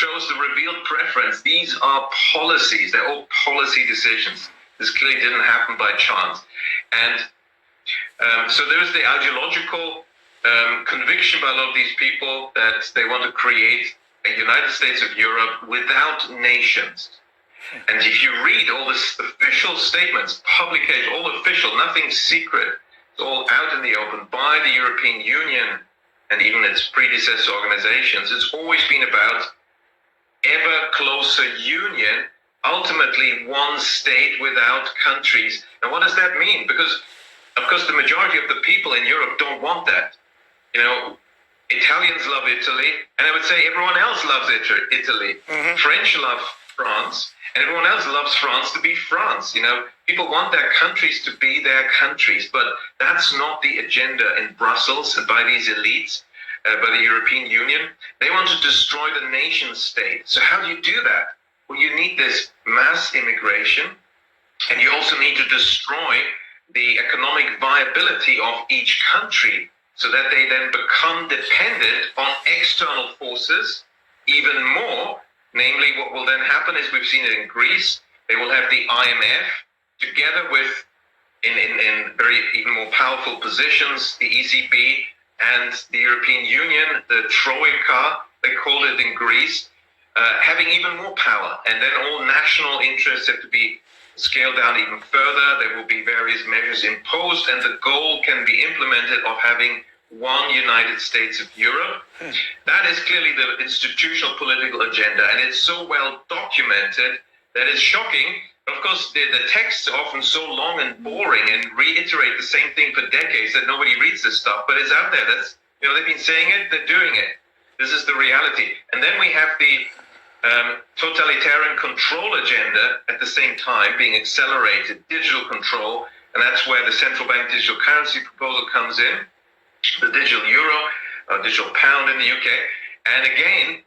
shows the revealed preference. These are policies. They're all policy decisions. This clearly didn't happen by chance. And so there's the ideological conviction by a lot of these people that they want to create a United States of Europe without nations. And if you read all the official statements, publication, all official, nothing secret, it's all out in the open by the European Union and even its predecessor organizations, it's always been about ever closer union, ultimately one state without countries. And what does that mean? Because, of course, the majority of the people in Europe don't want that. You know, Italians love Italy, and I would say everyone else loves Italy. Mm-hmm. French love France, and everyone else loves France to be France. You know, people want their countries to be their countries, but that's not the agenda in Brussels and by these elites, by the European Union. They want to destroy the nation state. So how do you do that? Well, you need this mass immigration, and you also need to destroy the economic viability of each country so that they then become dependent on external forces even more. Namely, what will then happen is we've seen it in Greece. They will have the IMF together with, in very even more powerful positions, the ECB and the European Union, the Troika, they call it in Greece, having even more power. And then all national interests have to be scaled down even further. There will be various measures imposed, and the goal can be implemented of having one United States of Europe. That is clearly the institutional political agenda, and it's so well documented that it's shocking. Of course, the texts are often so long and boring and reiterate the same thing for decades that nobody reads this stuff, but it's out there. That's, you know, they've been saying it, they're doing it. This is the reality. And then we have the totalitarian control agenda at the same time being accelerated, digital control, and that's where the central bank digital currency proposal comes in, the digital euro, digital pound in the UK. And again,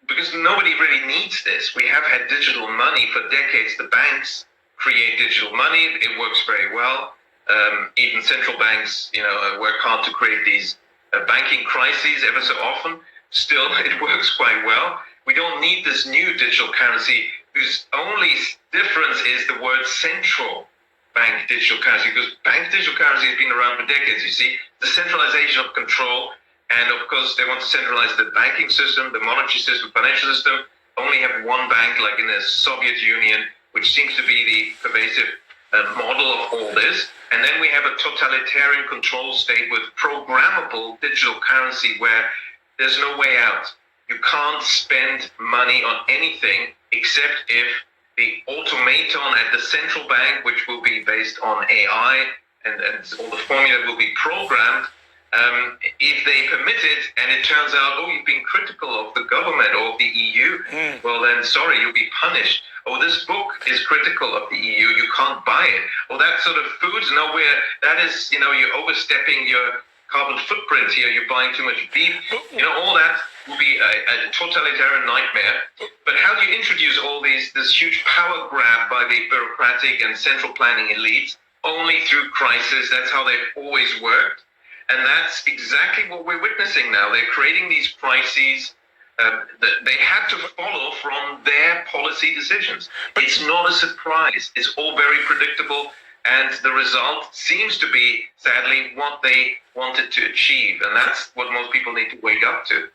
because nobody really needs this, we have had digital money for decades. The banks create digital money. It works very well. Even central banks, you know, work hard to create these banking crises ever so often. Still, it works quite well. We don't need this new digital currency whose only difference is the word central bank digital currency, because bank digital currency has been around for decades, you see. The centralization of control, and of course they want to centralize the banking system, the monetary system, financial system, only have one bank like in the Soviet Union, which seems to be the pervasive model of all this. And then we have a totalitarian control state with programmable digital currency where there's no way out. You can't spend money on anything except if the automaton at the central bank, which will be based on AI and all the formula will be programmed, if they permit it and it turns out, oh, you've been critical of the government or of the EU, well then, sorry, you'll be punished. Oh, this book is critical of the EU, you can't buy it. Or that sort of foods nowhere, that is, you know, you're overstepping your carbon footprint here, you're buying too much beef. You know, all that will be a totalitarian nightmare. But how do you introduce all this huge power grab by the bureaucratic and central planning elites? Only through crisis. That's how they've always worked. And that's exactly what we're witnessing now. They're creating these crises that they had to follow from their policy decisions. It's not a surprise. It's all very predictable. And the result seems to be, sadly, what they wanted to achieve. And that's what most people need to wake up to.